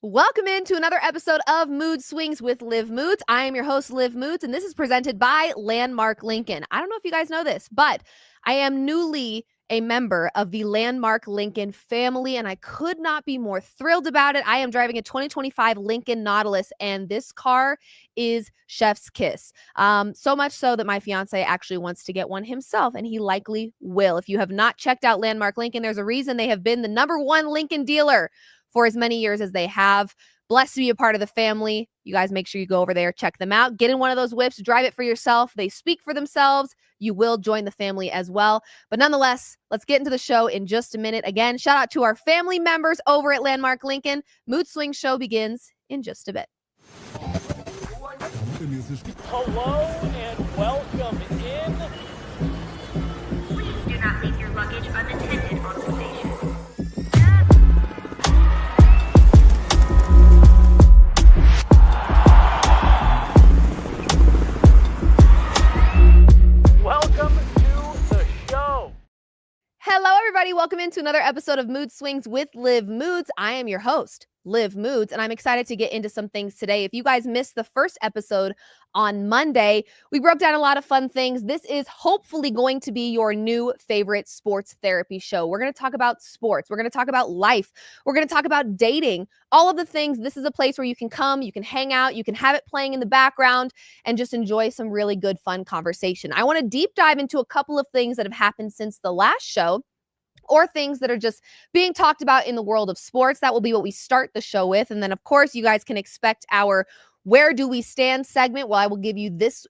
Welcome into another episode of Mood Swings with Liv Moods. I am your host, Liv Moods, and this is presented by Landmark Lincoln. I don't know if you guys know this, but I am newly a member of the Landmark Lincoln family, and I could not be more thrilled about it. I am driving a 2025 Lincoln Nautilus, and this car is chef's kiss. So much so that my fiance actually wants to get one himself, and he likely will. If you have not checked out Landmark Lincoln, there's a reason they have been the #1 Lincoln dealer for as many years as they have. Blessed to be a part of the family. You guys make sure you go over there, check them out, get in one of those whips, drive it for yourself. They speak for themselves. You will join the family as well. But nonetheless, let's get into the show in just a minute. Again, shout out to our family members over at Landmark Lincoln. Mood Swing show begins in just a bit. Hello and welcome in. Please do not leave your luggage unattended on the station. Welcome to the show. Hello, everybody. Welcome into another episode of Mood Swings with Liv Moods. I am your host, Liv Moods, and I'm excited to get into some things today. If you guys missed the first episode on Monday, we broke down a lot of fun things. This is hopefully going to be your new favorite sports therapy show. We're going to talk about sports. We're going to talk about life. We're going to talk about dating, all of the things. This is a place where you can come, you can hang out, you can have it playing in the background and just enjoy some really good, fun conversation. I want to deep dive into a couple of things that have happened since the last show, or things that are just being talked about in the world of sports. That will be what we start the show with. And then, of course, you guys can expect our Where Do We Stand segment. Well, I will give you this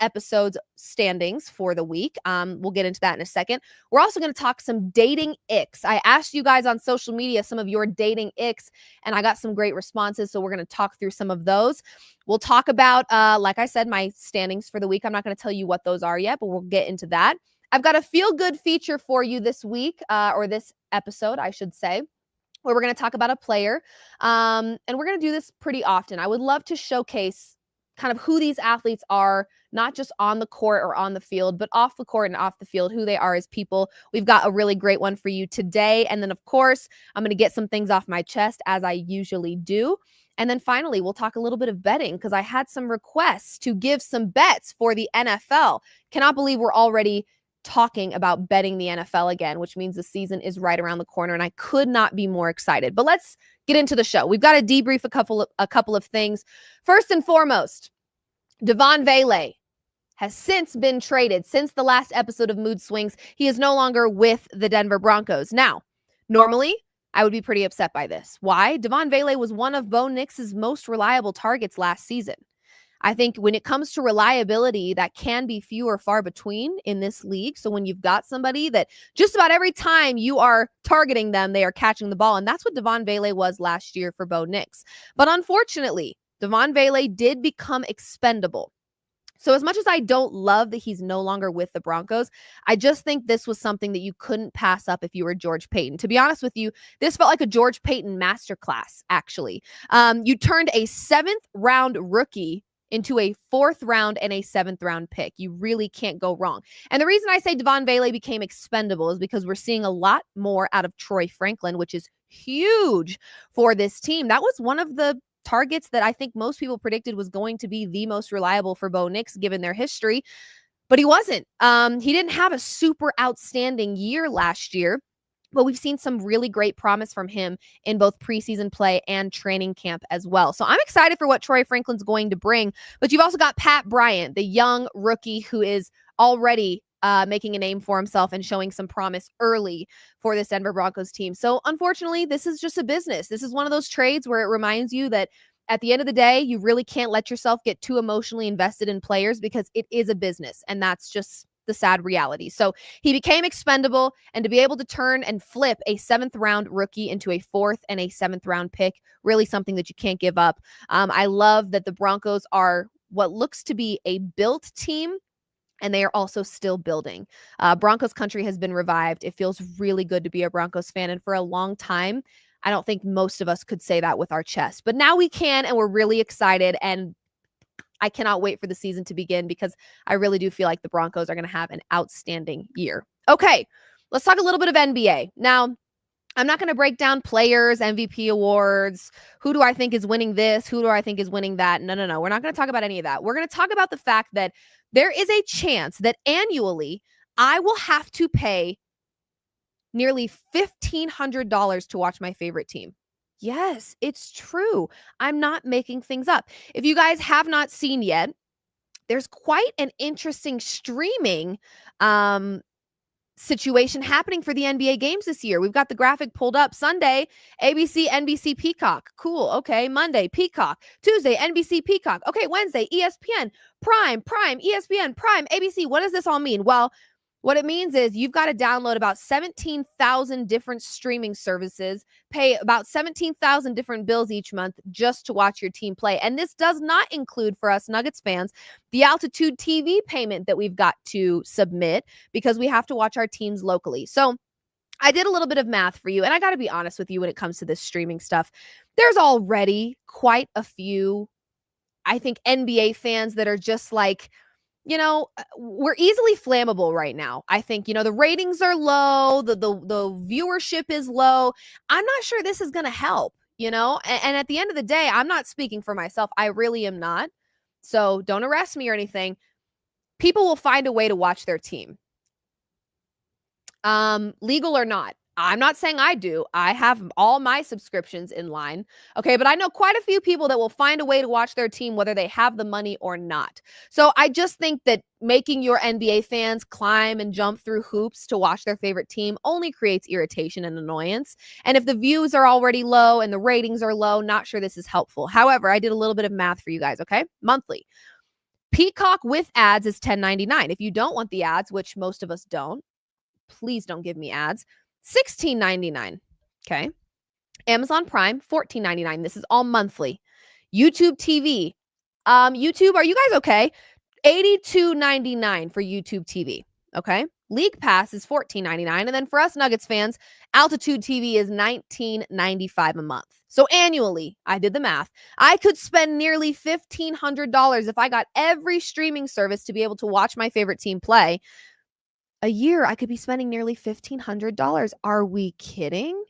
episode's standings for the week. We'll get into that in a second. We're also going to talk some dating icks. I asked you guys on social media some of your dating icks, and I got some great responses, so we're going to talk through some of those. We'll talk about, like I said, my standings for the week. I'm not going to tell you what those are yet, but we'll get into that. I've got a feel-good feature for you this week, or this episode, I should say, where we're going to talk about a player, and we're going to do this pretty often. I would love to showcase kind of who these athletes are, not just on the court or on the field, but off the court and off the field, who they are as people. We've got a really great one for you today, and then, of course, I'm going to get some things off my chest, as I usually do. And then finally, we'll talk a little bit of betting, because I had some requests to give some bets for the NFL. Cannot believe we're already talking about betting the NFL again, which means the season is right around the corner, and I could not be more excited. But let's get into the show. We've got to debrief a couple of things. First and foremost, Devaughn Vele has since been traded since the last episode of Mood Swings. He is no longer with the Denver Broncos. Now, normally, I would be pretty upset by this. Why? Devaughn Vele was one of Bo Nix's most reliable targets last season. I think when it comes to reliability, that can be few or far between in this league. So when you've got somebody that just about every time you are targeting them, they are catching the ball. And that's what Devaughn Vele was last year for Bo Nix. But unfortunately, Devaughn Vele did become expendable. So as much as I don't love that he's no longer with the Broncos, I just think this was something that you couldn't pass up if you were George Paton. To be honest with you, this felt like a George Paton masterclass, actually. You turned a 7th-round rookie into a 4th round and a 7th round pick. You really can't go wrong. And the reason I say Devaughn Vele became expendable is because we're seeing a lot more out of Troy Franklin, which is huge for this team. That was one of the targets that I think most people predicted was going to be the most reliable for Bo Nix, given their history, but he wasn't. He didn't have a super outstanding year last year, but we've seen some really great promise from him in both preseason play and training camp as well. So I'm excited for what Troy Franklin's going to bring. But you've also got Pat Bryant, the young rookie who is already making a name for himself and showing some promise early for this Denver Broncos team. So unfortunately, this is just a business. This is one of those trades where it reminds you that at the end of the day, you really can't let yourself get too emotionally invested in players, because it is a business, and that's just the sad reality. So he became expendable, and to be able to turn and flip a 7th round rookie into a 4th and a 7th round pick, really something that you can't give up. I love that the Broncos are what looks to be a built team, and they are also still building. Broncos Country has been revived. It feels really good to be a Broncos fan, and for a long time, I don't think most of us could say that with our chest, but now we can, and we're really excited, and I cannot wait for the season to begin, because I really do feel like the Broncos are going to have an outstanding year. Okay, let's talk a little bit of NBA. Now, I'm not going to break down players, MVP awards. Who do I think is winning this? Who do I think is winning that? No. We're not going to talk about any of that. We're going to talk about the fact that there is a chance that annually I will have to pay nearly $1,500 to watch my favorite team. Yes, it's true. I'm not making things up. If you guys have not seen yet, there's quite an interesting streaming situation happening for the NBA games this year. We've got the graphic pulled up. Sunday, ABC, NBC, Peacock. Cool. Okay. Monday, Peacock. Tuesday, NBC, Peacock. Okay. Wednesday, ESPN, Prime, ESPN, Prime, ABC. What does this all mean? Well, what it means is you've got to download about 17,000 different streaming services, pay about 17,000 different bills each month just to watch your team play. And this does not include, for us Nuggets fans, the Altitude TV payment that we've got to submit because we have to watch our teams locally. So I did a little bit of math for you, and I got to be honest with you when it comes to this streaming stuff. There's already quite a few, I think, NBA fans that are just like, we're easily flammable right now. I think, the ratings are low, the viewership is low. I'm not sure this is going to help, and at the end of the day, I'm not speaking for myself. I really am not. So don't arrest me or anything. People will find a way to watch their team. Legal or not. I'm not saying I do. I have all my subscriptions in line. Okay, but I know quite a few people that will find a way to watch their team whether they have the money or not. So I just think that making your NBA fans climb and jump through hoops to watch their favorite team only creates irritation and annoyance. And if the views are already low and the ratings are low, not sure this is helpful. However, I did a little bit of math for you guys, okay? Monthly. Peacock with ads is $10.99. If you don't want the ads, which most of us don't, please don't give me ads. $16.99. Okay. Amazon Prime, $14.99. This is all monthly. YouTube TV. YouTube, are you guys okay? $82.99 for YouTube TV. Okay. League Pass is $14.99. And then for us Nuggets fans, Altitude TV is $19.95 a month. So annually, I did the math. I could spend nearly $1,500 if I got every streaming service to be able to watch my favorite team play. A year, I could be spending nearly $1,500. Are we kidding?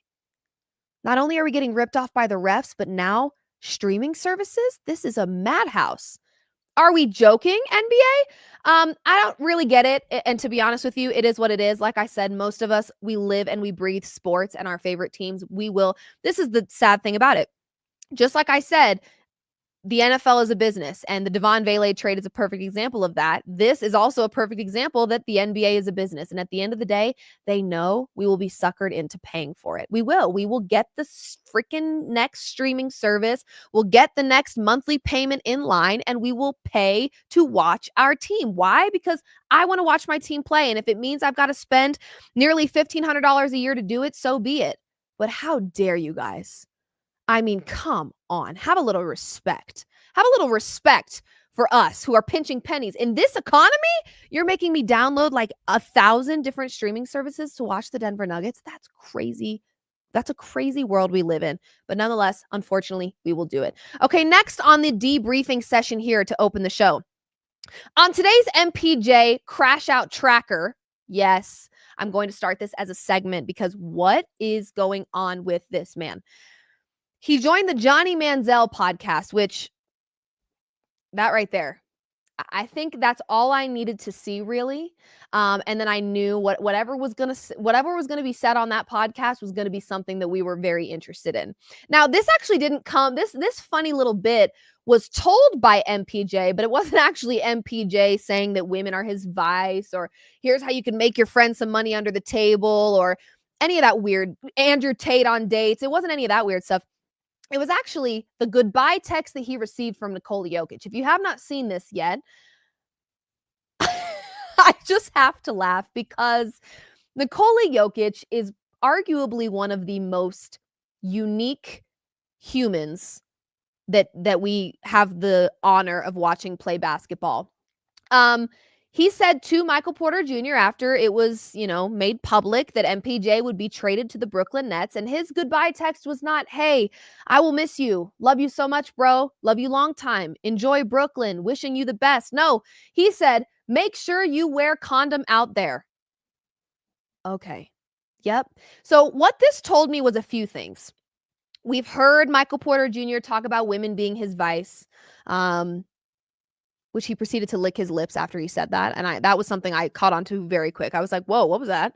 Not only are we getting ripped off by the refs, but now streaming services? This is a madhouse. Are we joking, NBA? I don't really get it. And to be honest with you, it is what it is. Like I said, most of us, we live and we breathe sports and our favorite teams. This is the sad thing about it. Just like I said, the NFL is a business, and the Devaughn Vele trade is a perfect example of that. This is also a perfect example that the NBA is a business. And at the end of the day, they know we will be suckered into paying for it. We will get the freaking next streaming service. We'll get the next monthly payment in line, and we will pay to watch our team. Why? Because I want to watch my team play. And if it means I've got to spend nearly $1,500 a year to do it, so be it. But how dare you guys? I mean, come on, have a little respect. Have a little respect for us who are pinching pennies. In this economy, you're making me download like 1,000 different streaming services to watch the Denver Nuggets. That's crazy. That's a crazy world we live in. But nonetheless, unfortunately, we will do it. Okay, next on the debriefing session here to open the show. On today's MPJ Crash Out Tracker, yes, I'm going to start this as a segment because what is going on with this man? He joined the Johnny Manziel podcast, which that right there, I think that's all I needed to see, really. And then I knew whatever was going to be said on that podcast was going to be something that we were very interested in. Now, this actually didn't come. This funny little bit was told by MPJ, but it wasn't actually MPJ saying that women are his vice, or here's how you can make your friend some money under the table, or any of that weird Andrew Tate on dates. It wasn't any of that weird stuff. It was actually the goodbye text that he received from Nikola Jokic. If you have not seen this yet, I just have to laugh because Nikola Jokic is arguably one of the most unique humans that we have the honor of watching play basketball. He said to Michael Porter Jr. after it was, made public that MPJ would be traded to the Brooklyn Nets, and his goodbye text was not, "Hey, I will miss you. Love you so much, bro. Love you long time. Enjoy Brooklyn. Wishing you the best." No, he said, "Make sure you wear condom out there." Okay. Yep. So what this told me was a few things. We've heard Michael Porter Jr. talk about women being his vice, which he proceeded to lick his lips after he said that. And that was something I caught on to very quick. I was like, whoa, what was that?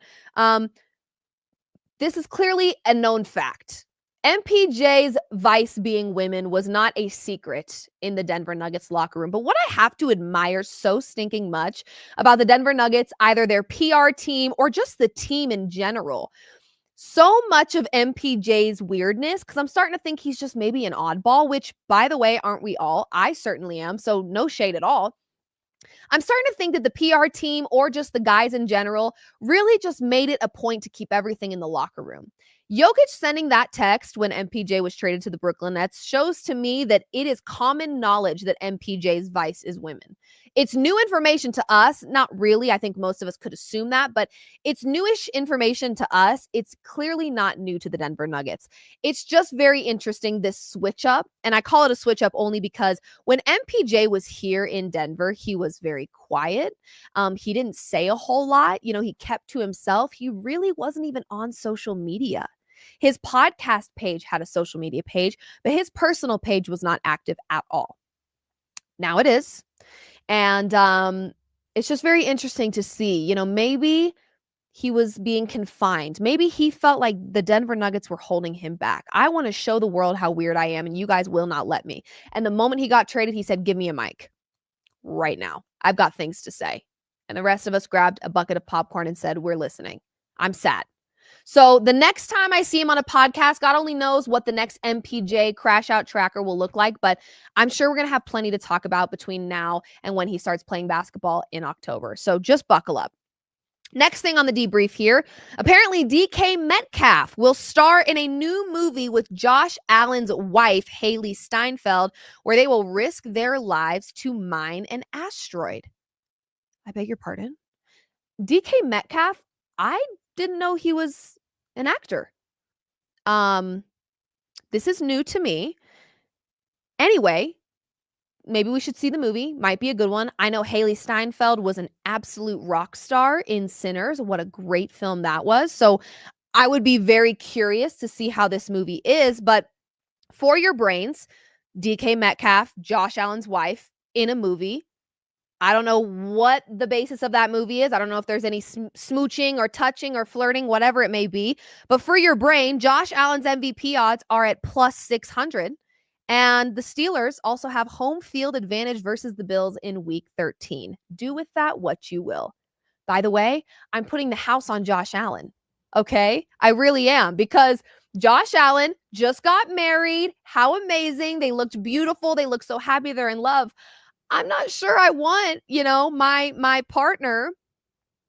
This is clearly a known fact. MPJ's vice being women was not a secret in the Denver Nuggets locker room. But what I have to admire so stinking much about the Denver Nuggets, either their PR team or just the team in general, so much of MPJ's weirdness, because I'm starting to think he's just maybe an oddball, which, by the way, aren't we all? I certainly am, so no shade at all. I'm starting to think that the PR team or just the guys in general really just made it a point to keep everything in the locker room. Jokic sending that text when MPJ was traded to the Brooklyn Nets shows to me that it is common knowledge that MPJ's vice is women. It's new information to us. Not really. I think most of us could assume that, but it's newish information to us. It's clearly not new to the Denver Nuggets. It's just very interesting, this switch up. And I call it a switch up only because when MPJ was here in Denver, he was very quiet. He didn't say a whole lot. He kept to himself. He really wasn't even on social media. His podcast page had a social media page, but his personal page was not active at all. Now it is. And it's just very interesting to see, maybe he was being confined. Maybe he felt like the Denver Nuggets were holding him back. I want to show the world how weird I am, and you guys will not let me. And the moment he got traded, he said, give me a mic right now. I've got things to say. And the rest of us grabbed a bucket of popcorn and said, we're listening. I'm sad. So the next time I see him on a podcast, God only knows what the next MPJ crash out tracker will look like, but I'm sure we're going to have plenty to talk about between now and when he starts playing basketball in October. So just buckle up. Next thing on the debrief here, apparently DK Metcalf will star in a new movie with Josh Allen's wife, Hailee Steinfeld, where they will risk their lives to mine an asteroid. I beg your pardon? DK Metcalf, I didn't know he was an actor. This is new to me. Anyway, maybe we should see the movie. Might be a good one. I know Hailee Steinfeld was an absolute rock star in Sinners. What a great film that was. So I would be very curious to see how this movie is. But for your brains, DK Metcalf, Josh Allen's wife, in a movie. I don't know what the basis of that movie is. I don't know if there's any smooching or touching or flirting, whatever it may be. But for your brain, Josh Allen's MVP odds are at plus 600. And the Steelers also have home field advantage versus the Bills in week 13. Do with that what you will. By the way, I'm putting the house on Josh Allen. Okay? I really am, because Josh Allen just got married. How amazing. They looked beautiful. They look so happy they're in love. I'm not sure I want, my partner,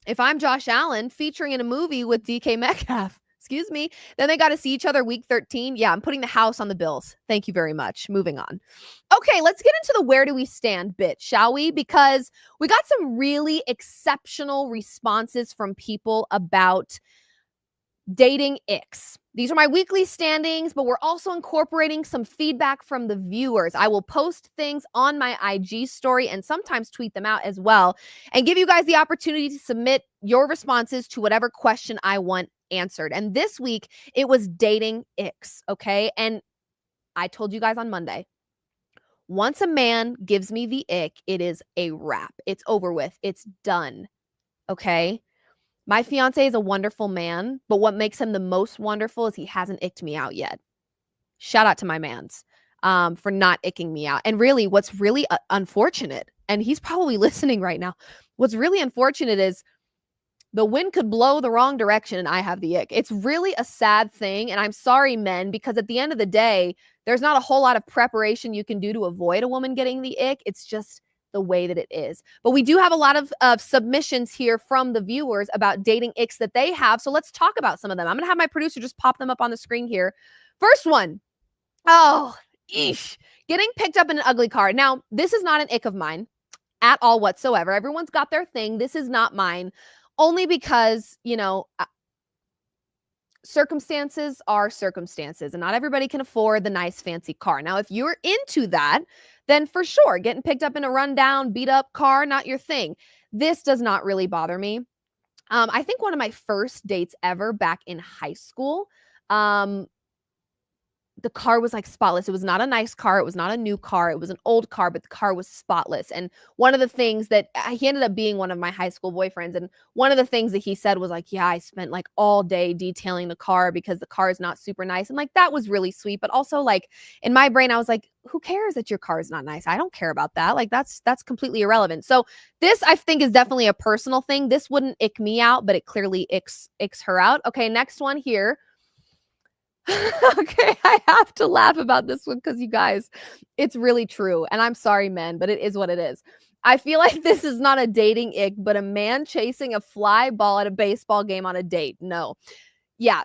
if I'm Josh Allen, featuring in a movie with DK Metcalf. Excuse me. Then they got to see each other week 13. Yeah, I'm putting the house on the Bills. Thank you very much. Moving on. Okay, let's get into the where do we stand bit, shall we? Because we got some really exceptional responses from people about dating icks. These are my weekly standings, but we're also incorporating some feedback from the viewers. I will post things on my IG story and sometimes tweet them out as well, and give you guys the opportunity to submit your responses to whatever question I want answered. And this week, it was dating icks, okay? And I told you guys on Monday, once a man gives me the ick, it is a wrap. It's over with. It's done, okay? My fiance is a wonderful man, but what makes him the most wonderful is he hasn't icked me out yet. Shout out to my mans for not icking me out. And really, what's really unfortunate, and he's probably listening right now, what's really unfortunate is the wind could blow the wrong direction and I have the ick. It's really a sad thing. And I'm sorry, men, because at the end of the day, there's not a whole lot of preparation you can do to avoid a woman getting the ick. It's just the way that it is. But we do have a lot of submissions here from the viewers about dating icks that they have. So let's talk about some of them. I'm going to have my producer just pop them up on the screen here. First one. Oh, eesh. Getting picked up in an ugly car. Now, this is not an ick of mine at all whatsoever. Everyone's got their thing. This is not mine. Only because, circumstances are circumstances, and not everybody can afford the nice fancy car. Now, if you're into that, then for sure, getting picked up in a rundown, beat up car, not your thing. This does not really bother me. I think one of my first dates ever back in high school, the car was like spotless. It was not a nice car. It was not a new car. It was an old car, but the car was spotless. And one of the things that he ended up being one of my high school boyfriends. And one of the things that he said was like, yeah, I spent like all day detailing the car because the car is not super nice. And like, that was really sweet. But also like in my brain, I was like, who cares that your car is not nice? I don't care about that. Like that's completely irrelevant. So this I think is definitely a personal thing. This wouldn't ick me out, but it clearly icks her out. Okay, next one here. Okay, I have to laugh about this one because you guys, it's really true. And I'm sorry, men, but it is what it is. I feel like this is not a dating ick, but a man chasing a fly ball at a baseball game on a date. No. Yeah.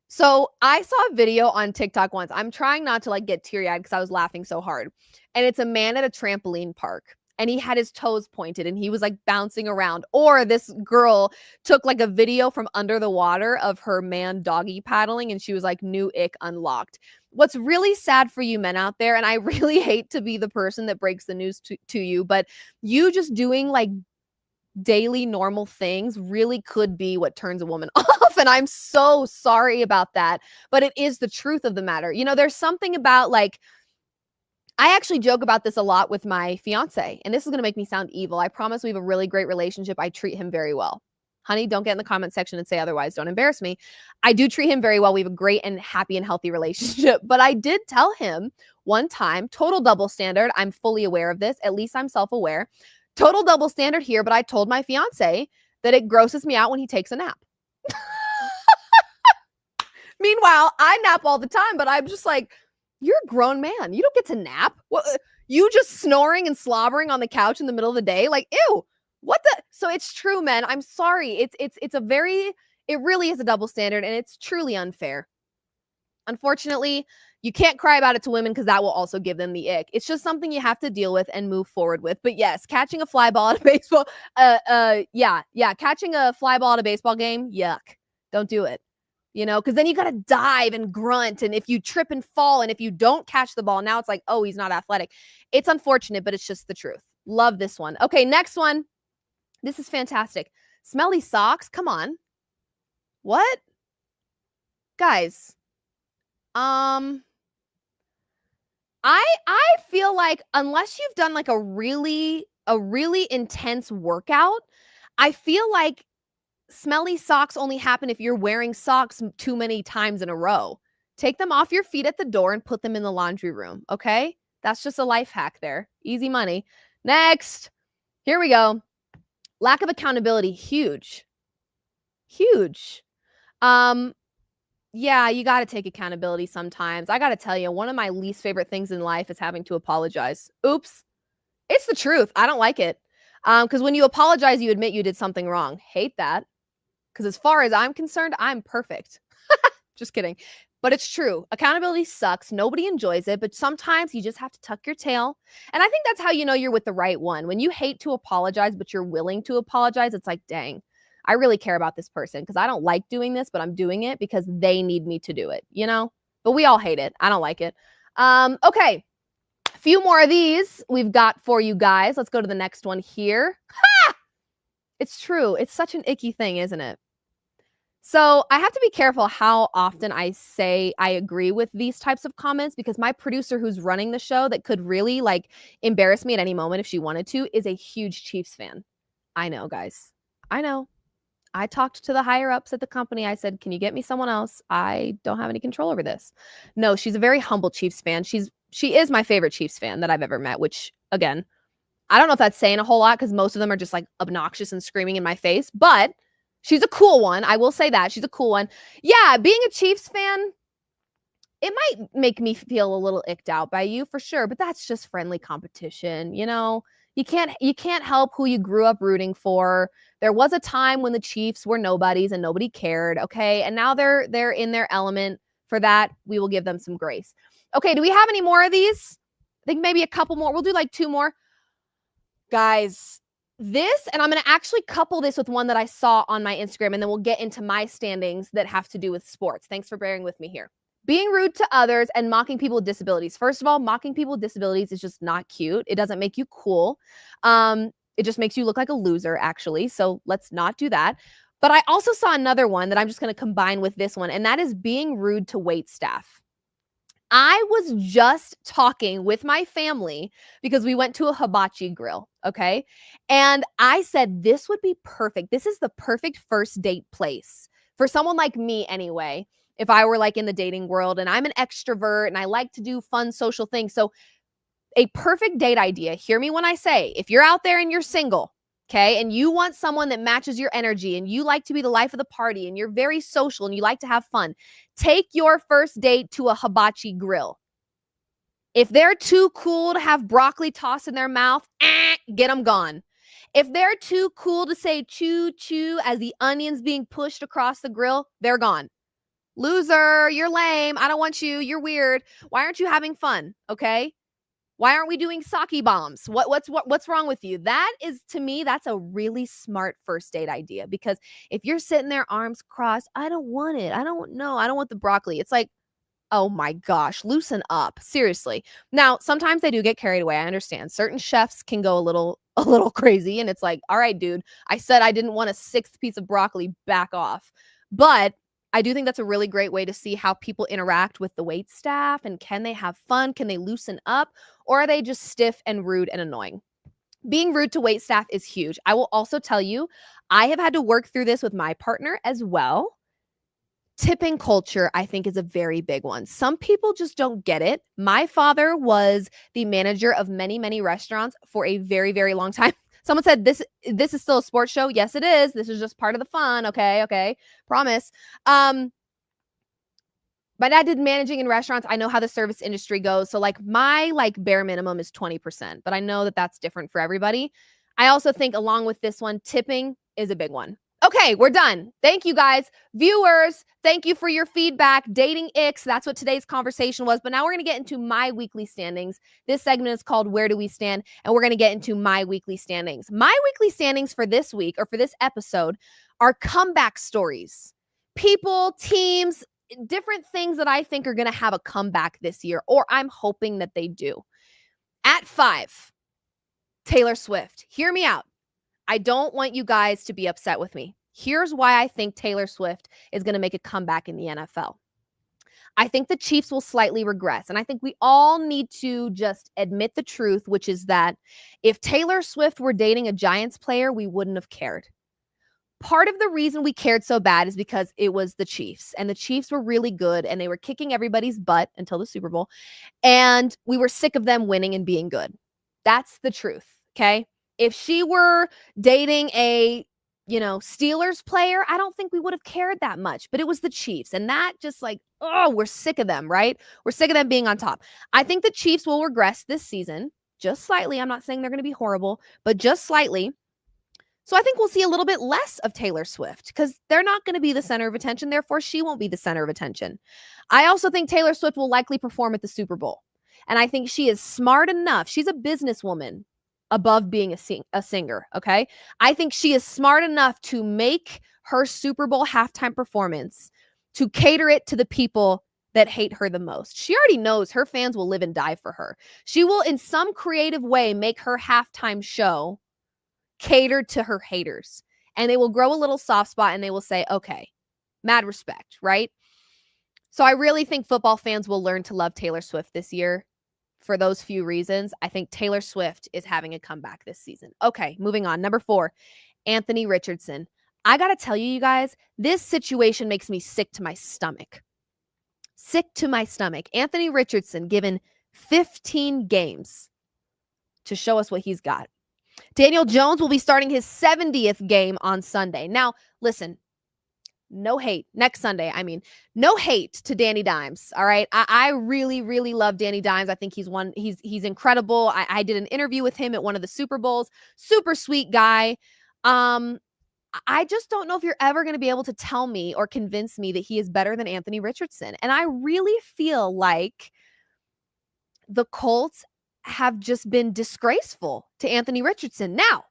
So I saw a video on TikTok once. I'm trying not to like get teary-eyed because I was laughing so hard. And it's a man at a trampoline park. And he had his toes pointed and he was like bouncing around. Or this girl took like a video from under the water of her man doggy paddling and she was like, new ick unlocked. What's really sad for you men out there, and I really hate to be the person that breaks the news to you, but you just doing like daily normal things really could be what turns a woman off. And I'm so sorry about that. But it is the truth of the matter. You know, there's something about like, I actually joke about this a lot with my fiance, and this is going to make me sound evil. I promise we have a really great relationship. I treat him very well. Honey, don't get in the comment section and say otherwise. Don't embarrass me. I do treat him very well. We have a great and happy and healthy relationship. But I did tell him one time, total double standard. I'm fully aware of this. At least I'm self-aware. Total double standard here. But I told my fiance that it grosses me out when he takes a nap. Meanwhile, I nap all the time, but I'm just like, you're a grown man. You don't get to nap. What, you just snoring and slobbering on the couch in the middle of the day? Like, ew, what the? So it's true, men. I'm sorry. It's a very, it really is a double standard and it's truly unfair. Unfortunately, you can't cry about it to women because that will also give them the ick. It's just something you have to deal with and move forward with. But yes, catching a fly ball at a baseball, catching a fly ball at a baseball game, yuck. Don't do it. You know, because then you got to dive and grunt. And if you trip and fall, and if you don't catch the ball, now it's like, oh, he's not athletic. It's unfortunate, but it's just the truth. Love this one. Okay, next one. This is fantastic. Smelly socks. Come on. What? Guys. I feel like unless you've done like a really intense workout, I feel like smelly socks only happen if you're wearing socks too many times in a row. Take them off your feet at the door and put them in the laundry room, okay? That's just a life hack there. Easy money. Next. Here we go. Lack of accountability. Huge. Huge. Yeah, you got to take accountability sometimes. I got to tell you, one of my least favorite things in life is having to apologize. Oops. It's the truth. I don't like it. Because when you apologize, you admit you did something wrong. Hate that. Because as far as I'm concerned, I'm perfect. Just kidding. But it's true. Accountability sucks. Nobody enjoys it. But sometimes you just have to tuck your tail. And I think that's how you know you're with the right one. When you hate to apologize, but you're willing to apologize, it's like, dang, I really care about this person because I don't like doing this, but I'm doing it because they need me to do it, you know? But we all hate it. I don't like it. Okay. A few more of these we've got for you guys. Let's go to the next one here. Ha! It's true. It's such an icky thing, isn't it? So I have to be careful how often I say I agree with these types of comments because my producer who's running the show that could really like embarrass me at any moment if she wanted to is a huge Chiefs fan. I know, guys. I know. I talked to the higher ups at the company. I said, can you get me someone else? I don't have any control over this. No, she's a very humble Chiefs fan. She is my favorite Chiefs fan that I've ever met, which again, I don't know if that's saying a whole lot because most of them are just like obnoxious and screaming in my face, but she's a cool one. I will say that. She's a cool one. Yeah, being a Chiefs fan, it might make me feel a little icked out by you for sure, but that's just friendly competition, you know? You can't help who you grew up rooting for. There was a time when the Chiefs were nobodies and nobody cared, okay? And now they're in their element. For that, we will give them some grace. Okay, do we have any more of these? I think maybe a couple more. We'll do like 2 more. Guys, this, and I'm going to actually couple this with one that I saw on my Instagram, and then we'll get into my standings that have to do with sports. Thanks for bearing with me here. Being rude to others and mocking people with disabilities. First of all, mocking people with disabilities is just not cute. It doesn't make you cool. It just makes you look like a loser, actually. So let's not do that. But I also saw another one that I'm just going to combine with this one, and that is being rude to wait staff. I was just talking with my family because we went to a hibachi grill, okay? And I said, this would be perfect. This is the perfect first date place for someone like me anyway. If I were like in the dating world and I'm an extrovert and I like to do fun social things. So a perfect date idea, hear me when I say, if you're out there and you're single, okay, and you want someone that matches your energy and you like to be the life of the party and you're very social and you like to have fun, take your first date to a hibachi grill. If they're too cool to have broccoli tossed in their mouth, get them gone. If they're too cool to say choo choo as the onions being pushed across the grill, they're gone. Loser, you're lame. I don't want you. You're weird. Why aren't you having fun? Okay. Why aren't we doing sake bombs? What's wrong with you? That is, to me, that's a really smart first date idea, because if you're sitting there arms crossed, I don't want it. I don't want the broccoli. It's like, oh my gosh, loosen up. Seriously. Now, sometimes they do get carried away. I understand. Certain chefs can go a little crazy, and it's like, all right, dude, I said I didn't want a sixth piece of broccoli, back off. But I do think that's a really great way to see how people interact with the wait staff, and can they have fun? Can they loosen up? Or are they just stiff and rude and annoying? Being rude to wait staff is huge. I will also tell you, I have had to work through this with my partner as well. Tipping culture, I think, is a very big one. Some people just don't get it. My father was the manager of many, many restaurants for a very, very long time. Someone said, this is still a sports show. Yes, it is. This is just part of the fun. Okay. Promise. My dad did managing in restaurants. I know how the service industry goes. So like my bare minimum is 20%, but I know that that's different for everybody. I also think along with this one, tipping is a big one. Okay, we're done. Thank you guys. Viewers, thank you for your feedback. Dating icks, that's what today's conversation was. But now we're going to get into my weekly standings. This segment is called Where Do We Stand? And we're going to get into my weekly standings. My weekly standings for this week, or for this episode, are comeback stories. People, teams, different things that I think are going to have a comeback this year, or I'm hoping that they do. At 5, Taylor Swift. Hear me out. I don't want you guys to be upset with me. Here's why I think Taylor Swift is going to make a comeback in the NFL. I think the Chiefs will slightly regress. And I think we all need to just admit the truth, which is that if Taylor Swift were dating a Giants player, we wouldn't have cared. Part of the reason we cared so bad is because it was the Chiefs, and the Chiefs were really good, and they were kicking everybody's butt until the Super Bowl. And we were sick of them winning and being good. That's the truth. Okay. If she were dating a, Steelers player, I don't think we would have cared that much, but it was the Chiefs. And that just we're sick of them, right? We're sick of them being on top. I think the Chiefs will regress this season just slightly. I'm not saying they're going to be horrible, but just slightly. So I think we'll see a little bit less of Taylor Swift because they're not going to be the center of attention. Therefore, she won't be the center of attention. I also think Taylor Swift will likely perform at the Super Bowl. And I think she is smart enough. She's a businesswoman above being a singer, okay? I think she is smart enough to make her Super Bowl halftime performance, to cater it to the people that hate her the most. She already knows her fans will live and die for her. She will, in some creative way, make her halftime show catered to her haters. And they will grow a little soft spot and they will say, okay, mad respect, right? So I really think football fans will learn to love Taylor Swift this year. For those few reasons, I think Taylor Swift is having a comeback this season. Okay, moving on. Number 4, Anthony Richardson. I got to tell you guys, this situation makes me sick to my stomach. Sick to my stomach. Anthony Richardson given 15 games to show us what he's got. Daniel Jones will be starting his 70th game on Sunday. Now, listen. No hate. Next Sunday, no hate to Danny Dimes. All right. I really, really love Danny Dimes. I think he's incredible. I did an interview with him at one of the Super Bowls. Super sweet guy. I just don't know if you're ever going to be able to tell me or convince me that he is better than Anthony Richardson. And I really feel like the Colts have just been disgraceful to Anthony Richardson. Now,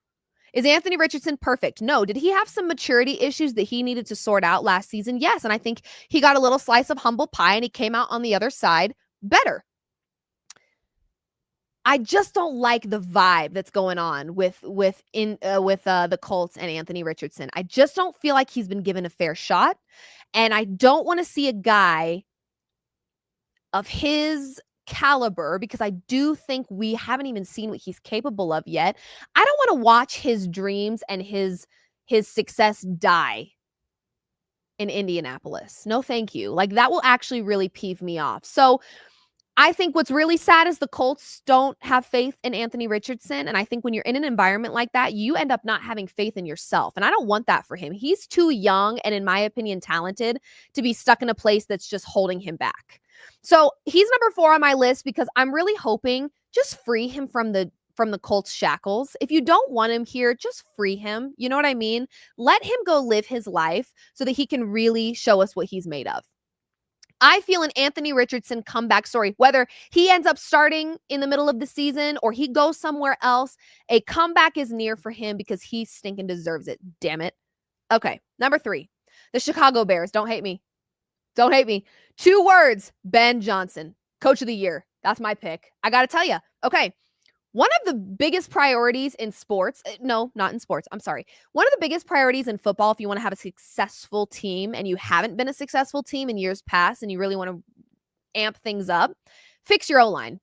is Anthony Richardson perfect? No. Did he have some maturity issues that he needed to sort out last season? Yes. And I think he got a little slice of humble pie and he came out on the other side better. I just don't like the vibe that's going on with the Colts and Anthony Richardson. I just don't feel like he's been given a fair shot, and I don't want to see a guy of his caliber, because I do think we haven't even seen what he's capable of yet. I don't want to watch his dreams and his success die in Indianapolis. No, thank you. Like, that will actually really peeve me off. So I think what's really sad is the Colts don't have faith in Anthony Richardson. And I think when you're in an environment like that, you end up not having faith in yourself. And I don't want that for him. He's too young and, in my opinion, talented to be stuck in a place that's just holding him back. So he's number 4 on my list because I'm really hoping just free him from the Colts shackles. If you don't want him here, just free him. You know what I mean? Let him go live his life so that he can really show us what he's made of. I feel an Anthony Richardson comeback story, whether he ends up starting in the middle of the season or he goes somewhere else, a comeback is near for him because he stinking deserves it. Damn it. Okay, number 3, the Chicago Bears. Don't hate me. Don't hate me. 2 words, Ben Johnson, coach of the year. That's my pick. I got to tell you. Okay. One of the biggest priorities in sports, no, not in sports, I'm sorry. One of the biggest priorities in football, if you want to have a successful team and you haven't been a successful team in years past and you really want to amp things up, fix your O-line.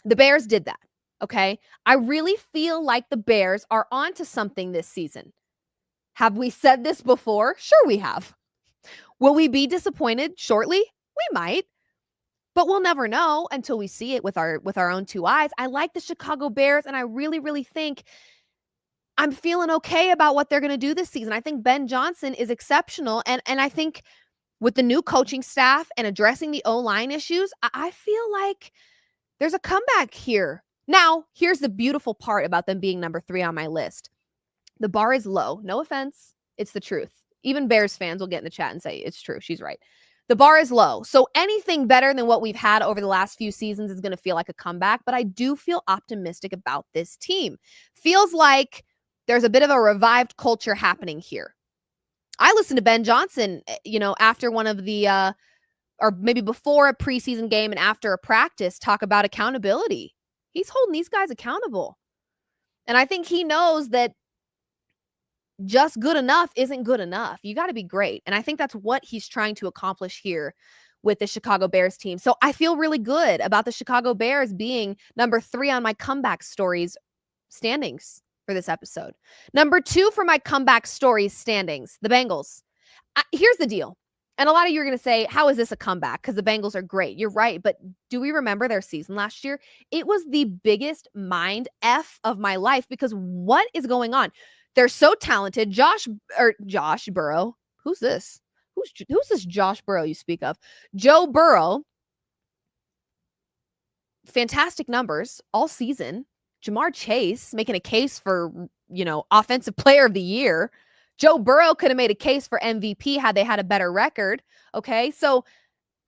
The Bears did that, okay? I really feel like the Bears are onto something this season. Have we said this before? Sure we have. Will we be disappointed shortly? We might. But we'll never know until we see it with our own 2 eyes. I like the Chicago Bears, and I really, really think I'm feeling okay about what they're going to do this season. I think Ben Johnson is exceptional, and I think with the new coaching staff and addressing the O-line issues, I feel like there's a comeback here. Now, here's the beautiful part about them being number 3 on my list. The bar is low. No offense. It's the truth. Even Bears fans will get in the chat and say, it's true. She's right. The bar is low. So anything better than what we've had over the last few seasons is going to feel like a comeback, but I do feel optimistic about this team. Feels like there's a bit of a revived culture happening here. I listened to Ben Johnson, after one of the, or maybe before a preseason game and after a practice, talk about accountability. He's holding these guys accountable. And I think he knows that just good enough isn't good enough. You got to be great. And I think that's what he's trying to accomplish here with the Chicago Bears team. So I feel really good about the Chicago Bears being number 3 on my comeback stories standings for this episode. Number 2 for my comeback stories standings, the Bengals. Here's the deal. And a lot of you are going to say, how is this a comeback? Because the Bengals are great. You're right. But do we remember their season last year? It was the biggest mind F of my life because what is going on? They're so talented. Josh Burrow. Who's this? Who's this Josh Burrow you speak of? Joe Burrow. Fantastic numbers all season. Jamar Chase making a case for, offensive player of the year. Joe Burrow could have made a case for MVP had they had a better record. Okay. So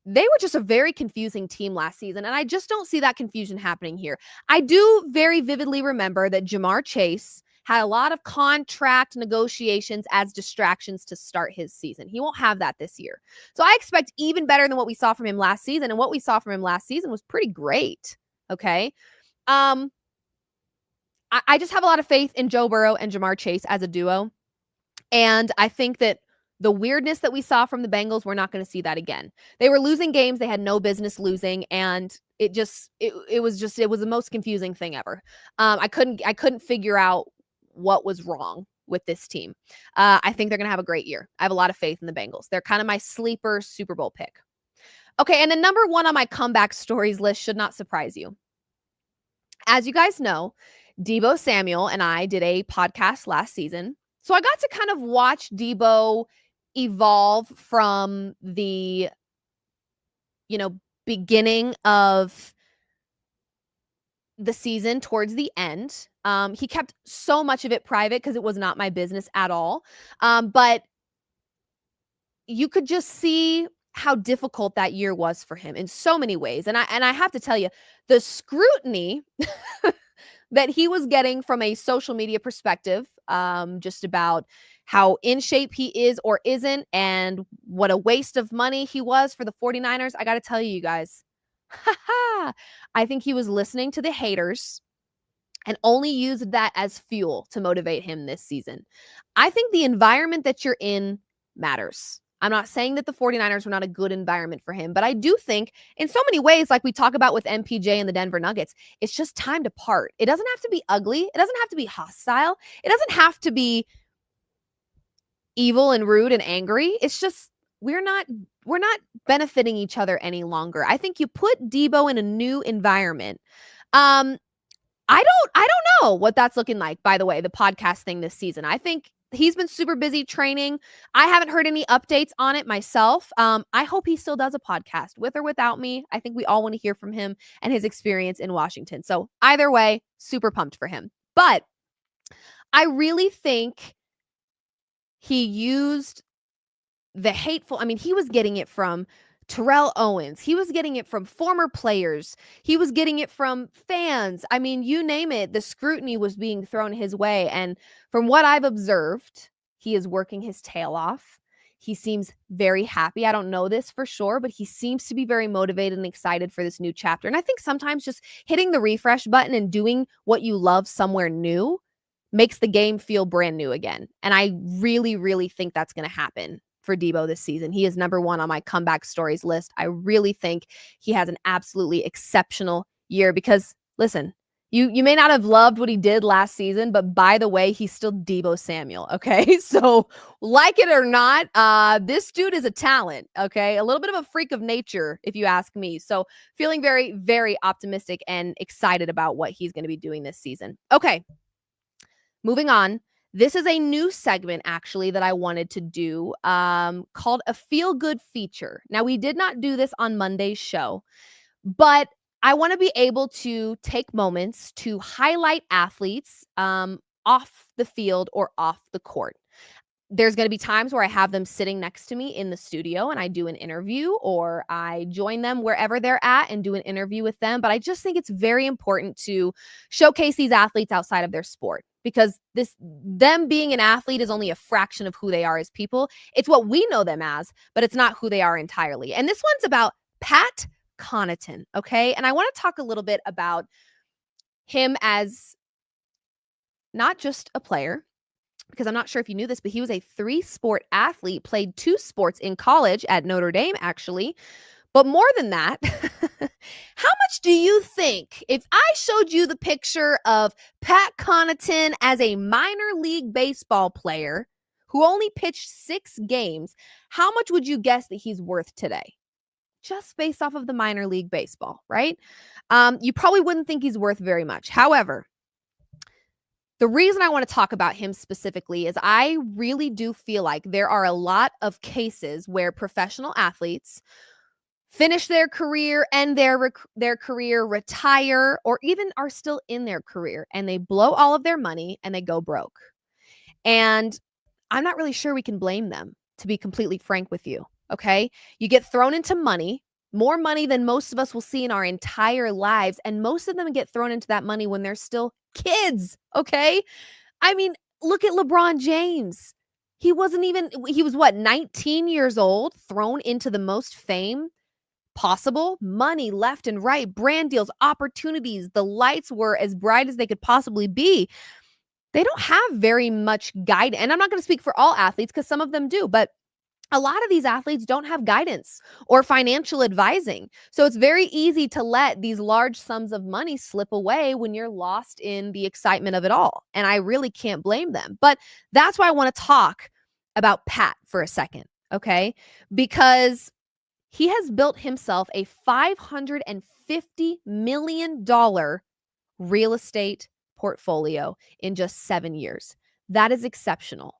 they were just a very confusing team last season. And I just don't see that confusion happening here. I do very vividly remember that Jamar Chase had a lot of contract negotiations as distractions to start his season. He won't have that this year. So I expect even better than what we saw from him last season. And what we saw from him last season was pretty great. Okay. I just have a lot of faith in Joe Burrow and Jamar Chase as a duo. And I think that the weirdness that we saw from the Bengals, we're not going to see that again. They were losing games they had no business losing. And it was the most confusing thing ever. I couldn't figure out what was wrong with this team. I think they're going to have a great year. I have a lot of faith in the Bengals. They're kind of my sleeper Super Bowl pick. Okay, and then number 1 on my comeback stories list should not surprise you. As you guys know, Deebo Samuel and I did a podcast last season. So I got to kind of watch Deebo evolve from the, beginning of the season towards the end. He kept so much of it private because it was not my business at all. But you could just see how difficult that year was for him in so many ways. And I have to tell you, the scrutiny that he was getting from a social media perspective, just about how in shape he is or isn't, and what a waste of money he was for the 49ers. I got to tell you guys, I think he was listening to the haters and only used that as fuel to motivate him this season. I think the environment that you're in matters. I'm not saying that the 49ers were not a good environment for him, but I do think in so many ways, like we talk about with MPJ and the Denver Nuggets, it's just time to part. It doesn't have to be ugly. It doesn't have to be hostile. It doesn't have to be evil and rude and angry. It's just we're not benefiting each other any longer. I think you put Deebo in a new environment. I don't know what that's looking like, by the way, the podcast thing this season. I think he's been super busy training. I haven't heard any updates on it myself. I hope he still does a podcast with or without me. I think we all want to hear from him and his experience in Washington. So either way, super pumped for him. But I really think he used the hateful, he was getting it from Terrell Owens. He was getting it from former players. He was getting it from fans. You name it, the scrutiny was being thrown his way. And from what I've observed, he is working his tail off. He seems very happy. I don't know this for sure, but he seems to be very motivated and excited for this new chapter. And I think sometimes just hitting the refresh button and doing what you love somewhere new makes the game feel brand new again. And I really, really think that's going to happen for Deebo this season. He is number one on my comeback stories list. I really think he has an absolutely exceptional year because, listen, you may not have loved what he did last season, but by the way, he's still Deebo Samuel, okay? So like it or not, this dude is a talent, okay? A little bit of a freak of nature, if you ask me. So feeling very, very optimistic and excited about what he's going to be doing this season. Okay, moving on. This is a new segment, actually, that I wanted to do called a feel-good feature. Now, we did not do this on Monday's show, but I want to be able to take moments to highlight athletes off the field or off the court. There's going to be times where I have them sitting next to me in the studio and I do an interview, or I join them wherever they're at and do an interview with them. But I just think it's very important to showcase these athletes outside of their sport, because them being an athlete is only a fraction of who they are as people. It's what we know them as, but it's not who they are entirely. And this one's about Pat Connaughton, okay? And I want to talk a little bit about him as not just a player, because I'm not sure if you knew this, but he was a 3-sport athlete, played 2 sports in college at Notre Dame, actually. But more than that, how much do you think, if I showed you the picture of Pat Connaughton as a minor league baseball player who only pitched 6 games, how much would you guess that he's worth today? Just based off of the minor league baseball, right? You probably wouldn't think he's worth very much. However, the reason I want to talk about him specifically is I really do feel like there are a lot of cases where professional athletes finish their career, end their career, retire, or even are still in their career, and they blow all of their money and they go broke. And I'm not really sure we can blame them, to be completely frank with you, okay? You get thrown into money, more money than most of us will see in our entire lives, and most of them get thrown into that money when they're still kids, okay? Look at LeBron James. He was 19 years old, thrown into the most fame possible, money left and right, brand deals, opportunities. The lights were as bright as they could possibly be. They don't have very much guidance. And I'm not going to speak for all athletes because some of them do, but a lot of these athletes don't have guidance or financial advising. So it's very easy to let these large sums of money slip away when you're lost in the excitement of it all. And I really can't blame them. But that's why I want to talk about Pat for a second, okay? Because he has built himself a $550 million real estate portfolio in just 7 years. That is exceptional.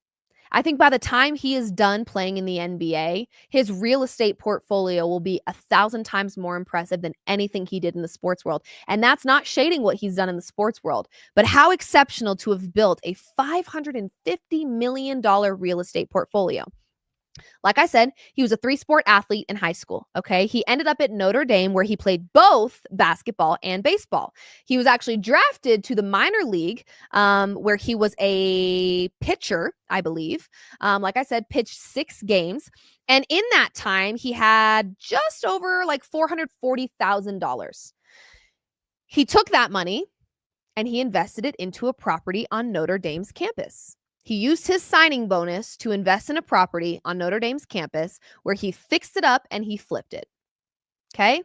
I think by the time he is done playing in the NBA, his real estate portfolio will be 1,000 times more impressive than anything he did in the sports world. And that's not shading what he's done in the sports world, but how exceptional to have built a $550 million real estate portfolio. Like I said, he was a 3-sport athlete in high school, okay? He ended up at Notre Dame where he played both basketball and baseball. He was actually drafted to the minor league where he was a pitcher, I believe. Like I said, pitched 6 games. And in that time, he had just over like $440,000. He took that money and he invested it into a property on Notre Dame's campus. He used his signing bonus to invest in a property on Notre Dame's campus where he fixed it up and he flipped it. Okay?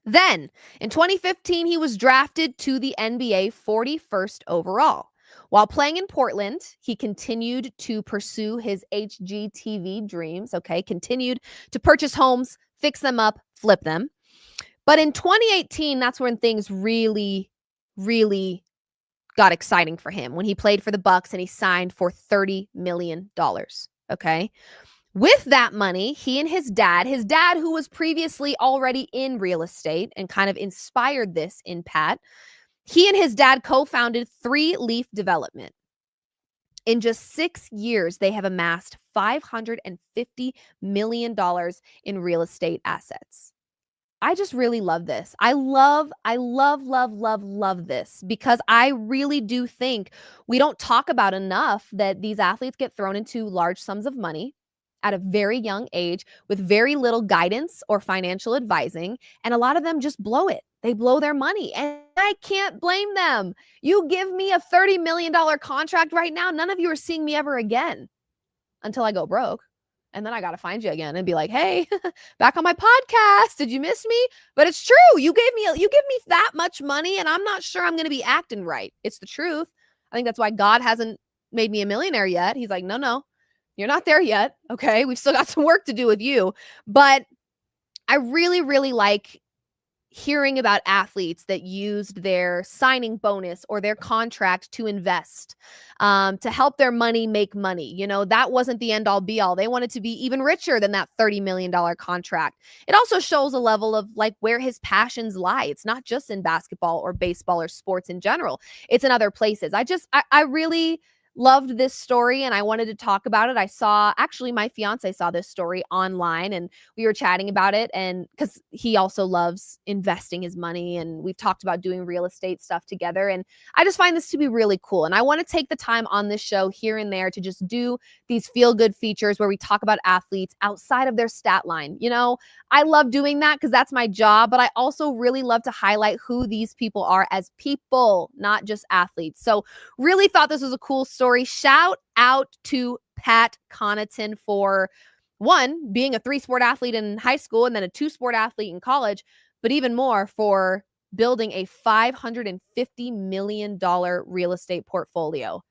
Then, in 2015, he was drafted to the NBA 41st overall. While playing in Portland, he continued to pursue his HGTV dreams, okay? Continued to purchase homes, fix them up, flip them. But in 2018, that's when things really got exciting for him, when he played for the Bucks and he signed for $30 million, okay? With that money, he and his dad who was previously already in real estate and kind of inspired this in Pat, he and his dad co-founded 3 Leaf Development. In just 6 years, they have amassed $550 million in real estate assets. I just really love this. I love this because I really do think we don't talk about enough that these athletes get thrown into large sums of money at a very young age with very little guidance or financial advising. And a lot of them just blow it. They blow their money and I can't blame them. You give me a $30 million contract right now, none of you are seeing me ever again until I go broke. And then I got to find you again and be like, hey, back on my podcast. Did you miss me? But it's true. You give me that much money and I'm not sure I'm going to be acting right. It's the truth. I think that's why God hasn't made me a millionaire yet. He's like, no, you're not there yet. Okay. We've still got some work to do with you. But I really like hearing about athletes that used their signing bonus or their contract to invest, to help their money make money. You know, that wasn't the end all be all. They wanted to be even richer than that $30 million contract. It also shows a level of like where his passions lie. It's not just in basketball or baseball or sports in general. It's in other places. I really loved this story and I wanted to talk about it. Actually my fiance saw this story online and we were chatting about it, and because he also loves investing his money and we've talked about doing real estate stuff together, and I just find this to be really cool. And I want to take the time on this show here and there to just do these feel-good features where we talk about athletes outside of their stat line. You know, I love doing that because that's my job, but I also really love to highlight who these people are as people, not just athletes. So really thought this was a cool story. Shout out to Pat Connaughton for, one, being a 3-sport athlete in high school and then a 2-sport athlete in college, but even more for building a $550 million real estate portfolio.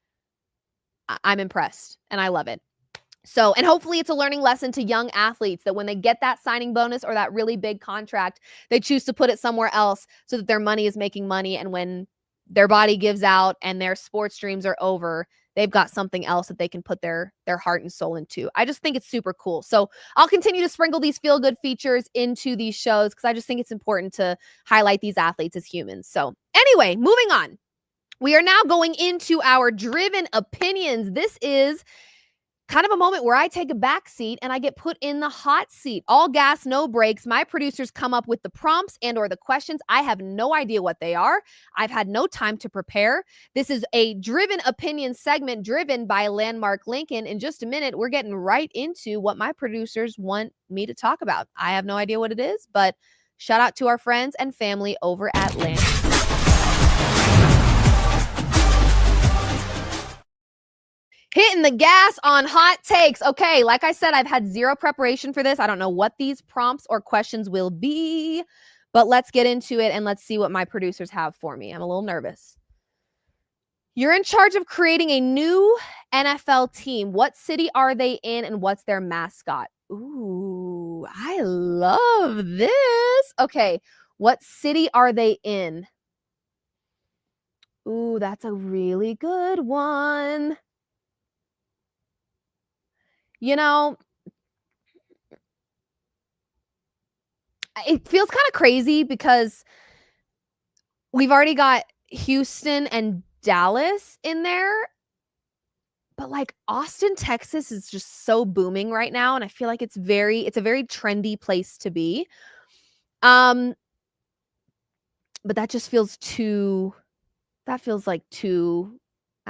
I'm impressed and I love it. So, and hopefully it's a learning lesson to young athletes that when they get that signing bonus or that really big contract, they choose to put it somewhere else so that their money is making money. And when their body gives out and their sports dreams are over, they've got something else that they can put their heart and soul into. I just think it's super cool. So I'll continue to sprinkle these feel-good features into these shows because I just think it's important to highlight these athletes as humans. So anyway, moving on. We are now going into our driven opinions. This is kind of a moment where I take a back seat and I get put in the hot seat. All gas, no brakes. My producers come up with the prompts and or the questions. I have no idea what they are. I've had no time to prepare. This is a driven opinion segment driven by Landmark Lincoln. In just a minute, we're getting right into what my producers want me to talk about. I have no idea what it is, but shout out to our friends and family over at Landmark. Hitting the gas on hot takes. Okay, like I said, I've had zero preparation for this. I don't know what these prompts or questions will be, but let's get into it and let's see what my producers have for me. I'm a little nervous. You're in charge of creating a new NFL team. What city are they in and what's their mascot? Ooh, I love this. Okay, what city are they in? Ooh, that's a really good one. You know, it feels kind of crazy because we've already got Houston and Dallas in there, But like Austin, Texas is just so booming right now, and I feel like it's a very trendy place to be. But that just feels too I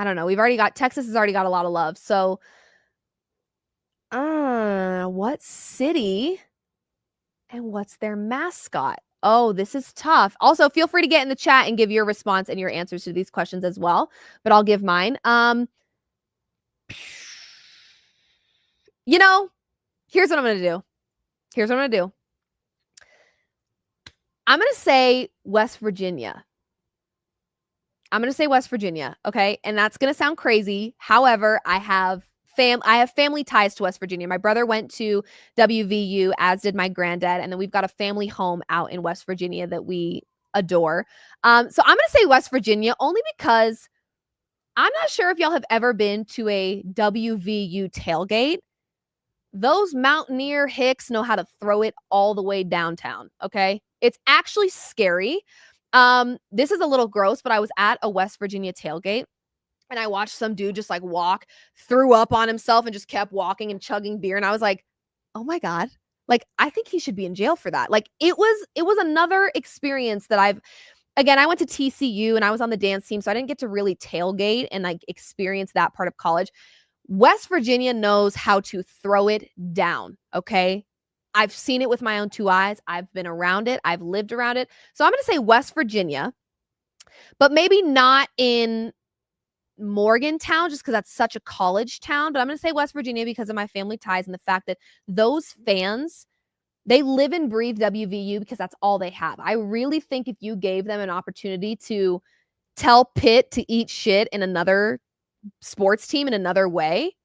don't know. Texas has already got a lot of love. So what city and what's their mascot? Oh, this is tough. Also, feel free to get in the chat and give your response and your answers to these questions as well, but I'll give mine. You know, here's what I'm going to do. I'm going to say West Virginia. Okay? And that's going to sound crazy. However, I have family ties to West Virginia. My brother went to WVU, as did my granddad, and then we've got a family home out in West Virginia that we adore. So I'm going to say West Virginia only because I'm not sure if y'all have ever been to a WVU tailgate. Those Mountaineer Hicks know how to throw it all the way downtown, okay? It's actually scary. This is a little gross, but I was at a West Virginia tailgate and I watched some dude just like threw up on himself and just kept walking and chugging beer. And I was like, oh my God, like, I think he should be in jail for that. Like it was another experience that I went to TCU and I was on the dance team. So I didn't get to really tailgate and like experience that part of college. West Virginia knows how to throw it down. Okay. I've seen it with my own two eyes. I've been around it. I've lived around it. So I'm going to say West Virginia, but maybe not in Morgantown, just because that's such a college town. But I'm going to say West Virginia because of my family ties and the fact that those fans, they live and breathe WVU because that's all they have. I really think if you gave them an opportunity to tell Pitt to eat shit in another sports team in another way,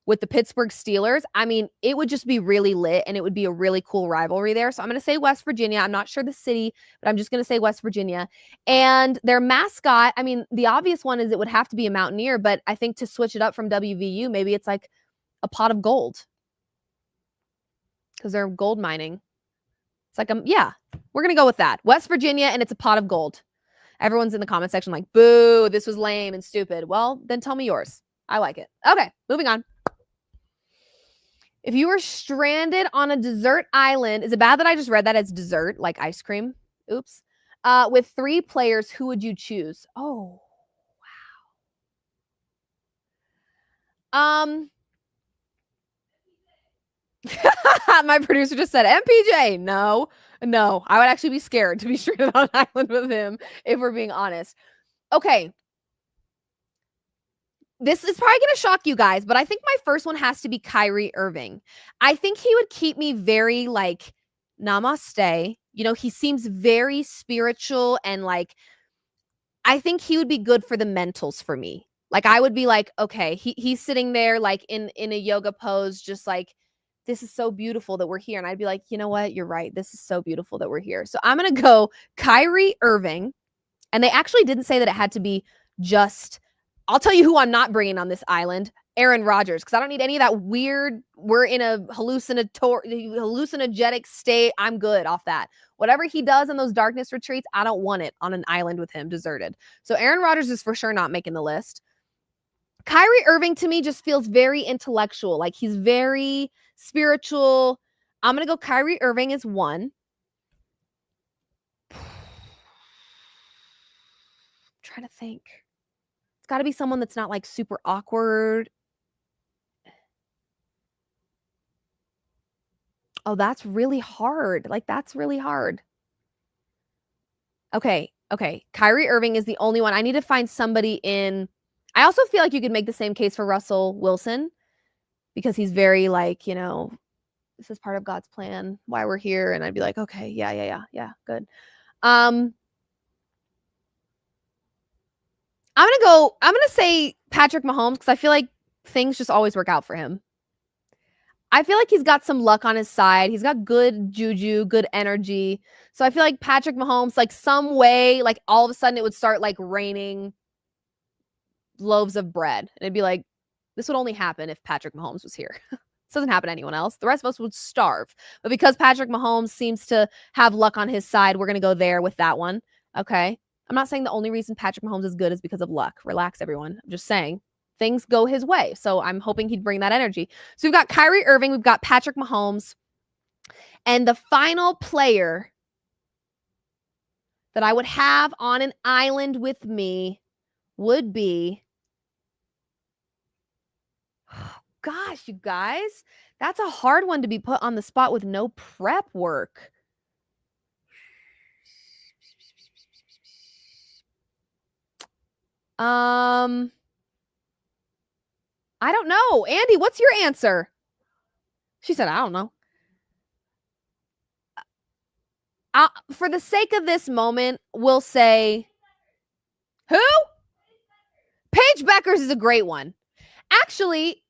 with the Pittsburgh Steelers, I mean, it would just be really lit and it would be a really cool rivalry there. So I'm going to say West Virginia. I'm not sure the city, but I'm just going to say West Virginia. And their mascot, I mean, the obvious one is it would have to be a Mountaineer, but I think to switch it up from WVU, maybe it's like a pot of gold because they're gold mining. It's like, yeah, we're going to go with that. West Virginia, and it's a pot of gold. Everyone's in the comment section like, boo, this was lame and stupid. Well, then tell me yours. I like it. Okay, moving on. If you were stranded on a desert island, is it bad that I just read that as dessert, like ice cream? Oops. With 3 players, who would you choose? Oh, wow. My producer just said MPJ. No, I would actually be scared to be stranded on an island with him, if we're being honest. Okay. This is probably going to shock you guys, but I think my first one has to be Kyrie Irving. I think he would keep me very like namaste. You know, he seems very spiritual and like, I think he would be good for the mentals for me. Like I would be like, okay, he's sitting there like in a yoga pose, just like, this is so beautiful that we're here. And I'd be like, you know what? You're right. This is so beautiful that we're here. So I'm going to go Kyrie Irving. And they actually didn't say that it had to be just, I'll tell you who I'm not bringing on this island, Aaron Rodgers, because I don't need any of that weird, we're in a hallucinogenic state. I'm good off that. Whatever he does in those darkness retreats, I don't want it on an island with him deserted. So Aaron Rodgers is for sure not making the list. Kyrie Irving to me just feels very intellectual. Like he's very spiritual. I'm going to go Kyrie Irving as 1. I'm trying to think. It's got to be someone that's not like super awkward. Oh, that's really hard. Like that's really hard. Okay. Kyrie Irving is the only one. I need to find somebody in. I also feel like you could make the same case for Russell Wilson because he's very like, you know, this is part of God's plan, why we're here. And I'd be like, okay, yeah, good. I'm going to say Patrick Mahomes because I feel like things just always work out for him. I feel like he's got some luck on his side. He's got good juju, good energy. So I feel like Patrick Mahomes, like some way, like all of a sudden it would start like raining loaves of bread. And it'd be like, this would only happen if Patrick Mahomes was here. This doesn't happen to anyone else. The rest of us would starve. But because Patrick Mahomes seems to have luck on his side, we're going to go there with that one. Okay. I'm not saying the only reason Patrick Mahomes is good is because of luck. Relax, everyone. I'm just saying things go his way. So I'm hoping he'd bring that energy. So we've got Kyrie Irving, we've got Patrick Mahomes, and the final player that I would have on an island with me would be, oh, gosh, you guys, that's a hard one to be put on the spot with no prep work. I don't know. Andy, what's your answer? She said, I don't know. For the sake of this moment, we'll say, who? Paige Beckers is a great one. Actually,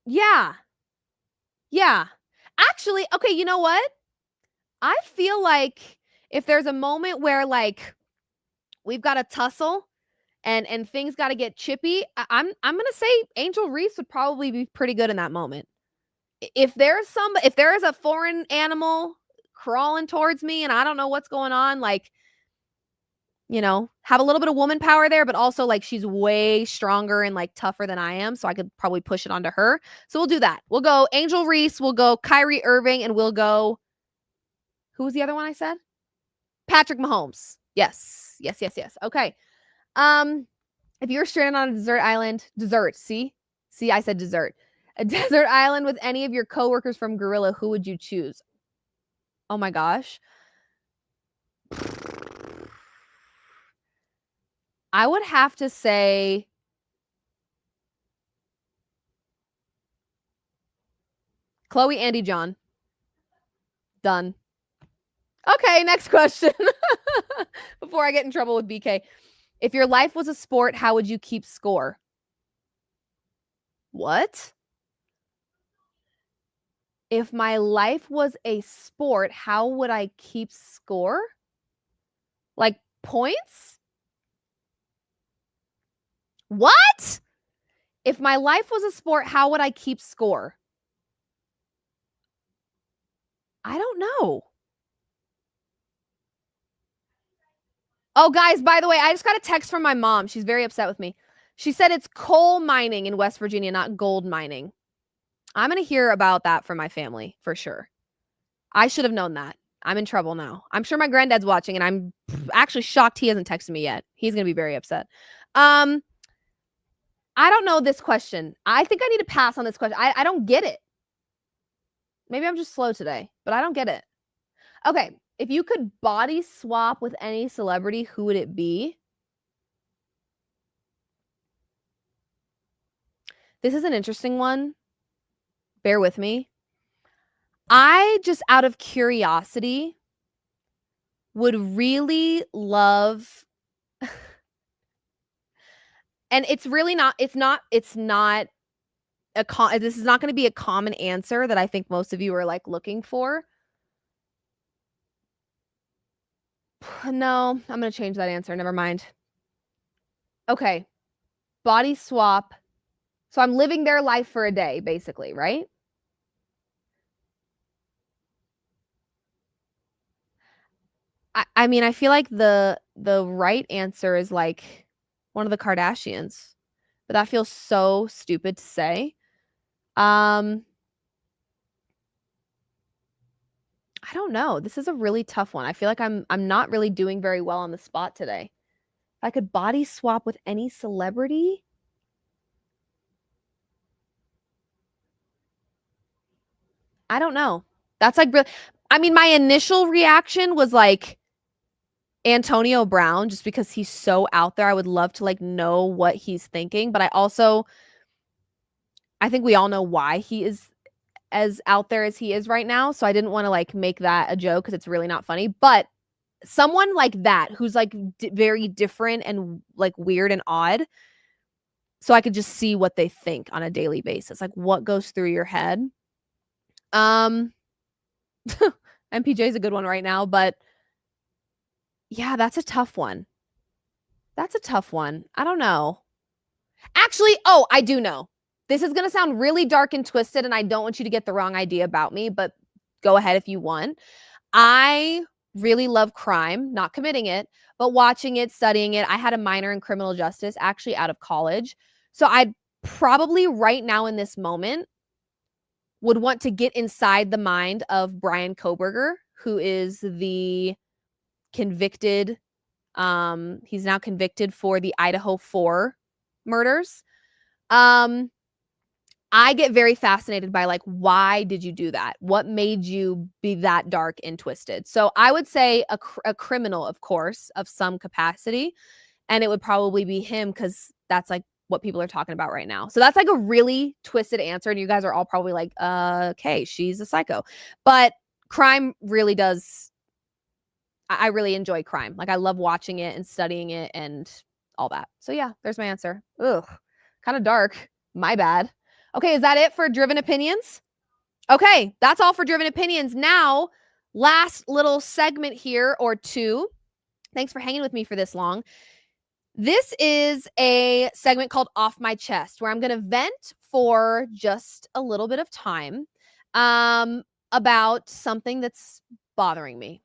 yeah. Actually, okay, you know what? I feel like if there's a moment where like we've got a tussle and things got to get chippy, I'm going to say Angel Reese would probably be pretty good in that moment. If there is a foreign animal crawling towards me and I don't know what's going on, like, you know, have a little bit of woman power there, but also like she's way stronger and like tougher than I am. So I could probably push it onto her. So we'll do that. We'll go Angel Reese, we'll go Kyrie Irving, and we'll go, who was the other one I said? Patrick Mahomes. Yes. Okay. If you're stranded on a desert island, see, I said dessert. A desert island with any of your coworkers from Gorilla, who would you choose? Oh my gosh. I would have to say Chloe, Andy, John. Done. Okay, next question. Before I get in trouble with BK. If your life was a sport, how would you keep score? What? If my life was a sport, how would I keep score? Like points? What? If my life was a sport, how would I keep score? I don't know. Oh, guys, by the way, I just got a text from my mom. She's very upset with me. She said it's coal mining in West Virginia, not gold mining. I'm going to hear about that from my family for sure. I should have known that. I'm in trouble now. I'm sure my granddad's watching, and I'm actually shocked he hasn't texted me yet. He's going to be very upset. I don't know this question. I think I need to pass on this question. I don't get it. Maybe I'm just slow today, but I don't get it. Okay. If you could body swap with any celebrity, who would it be? This is an interesting one. Bear with me. I just, out of curiosity, would really love, and it's really not, this is not going to be a common answer that I think most of you are like looking for. No, I'm going to change that answer. Never mind. Okay. Body swap. So I'm living their life for a day, basically, right? I mean, I feel like the right answer is like one of the Kardashians, but that feels so stupid to say. I don't know. This is a really tough one. I feel like I'm not really doing very well on the spot today. If I could body swap with any celebrity, I don't know. That's like really, I mean, my initial reaction was like Antonio Brown, just because he's so out there. I would love to like know what he's thinking, but I think we all know why he is as out there as he is right now. So I didn't want to like make that a joke because it's really not funny. But someone like that who's like very different and like weird and odd, so I could just see what they think on a daily basis, like what goes through your head. MPJ is a good one right now, but yeah, that's a tough one. I don't know. Actually, oh, I do know. This is going to sound really dark and twisted, and I don't want you to get the wrong idea about me, but go ahead if you want. I really love crime, not committing it, but watching it, studying it. I had a minor in criminal justice actually out of college. So I'd probably right now in this moment would want to get inside the mind of Brian Koberger, who is the convicted, he's now convicted for the Idaho 4 murders. I get very fascinated by like, why did you do that? What made you be that dark and twisted? So I would say a criminal, of course, of some capacity. And it would probably be him because that's like what people are talking about right now. So that's like a really twisted answer. And you guys are all probably like, okay, she's a psycho. But crime really does. I really enjoy crime. Like I love watching it and studying it and all that. So yeah, there's my answer. Ugh, kind of dark. My bad. Okay, is that it for Driven Opinions? Okay, that's all for Driven Opinions. Now, last little segment here or two. Thanks for hanging with me for this long. This is a segment called Off My Chest, where I'm going to vent for just a little bit of time about something that's bothering me.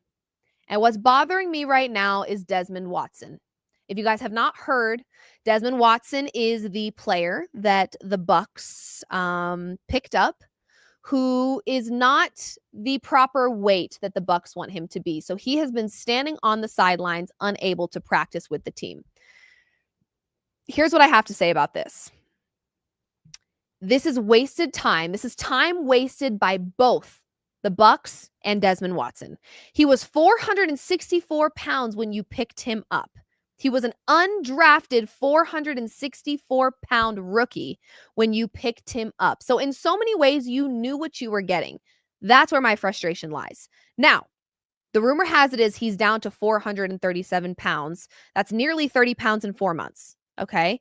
And what's bothering me right now is Desmond Watson. If you guys have not heard, Desmond Watson is the player that the Bucs picked up, who is not the proper weight that the Bucs want him to be. So he has been standing on the sidelines, unable to practice with the team. Here's what I have to say about this. This is wasted time. This is time wasted by both the Bucs and Desmond Watson. He was 464 pounds when you picked him up. He was an undrafted 464-pound rookie when you picked him up. So in so many ways, you knew what you were getting. That's where my frustration lies. Now, the rumor has it is he's down to 437 pounds. That's nearly 30 pounds in 4 months. Okay.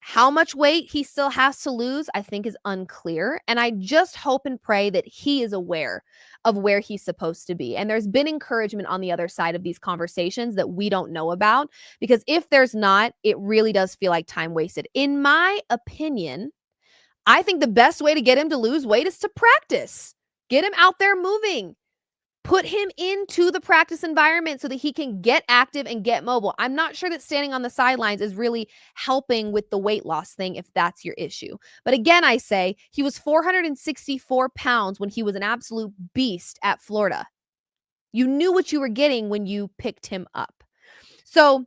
How much weight he still has to lose, I think is unclear. And I just hope and pray that he is aware of where he's supposed to be. And there's been encouragement on the other side of these conversations that we don't know about, because if there's not, it really does feel like time wasted. In my opinion, I think the best way to get him to lose weight is to practice. Get him out there moving. Put him into the practice environment so that he can get active and get mobile. I'm not sure that standing on the sidelines is really helping with the weight loss thing if that's your issue. But again, I say he was 464 pounds when he was an absolute beast at Florida. You knew what you were getting when you picked him up. So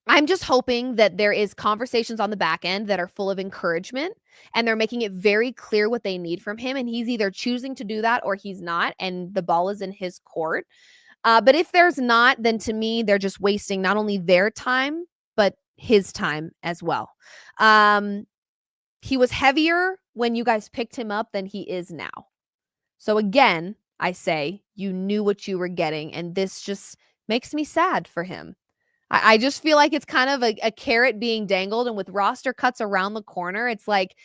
I'm just hoping that there is conversations on the back end that are full of encouragement and they're making it very clear what they need from him. And he's either choosing to do that or he's not. And the ball is in his court. But if there's not, then to me, they're just wasting not only their time, but his time as well. He was heavier when you guys picked him up than he is now. So again, I say you knew what you were getting. And this just makes me sad for him. I just feel like it's kind of a carrot being dangled, and with roster cuts around the corner, it's like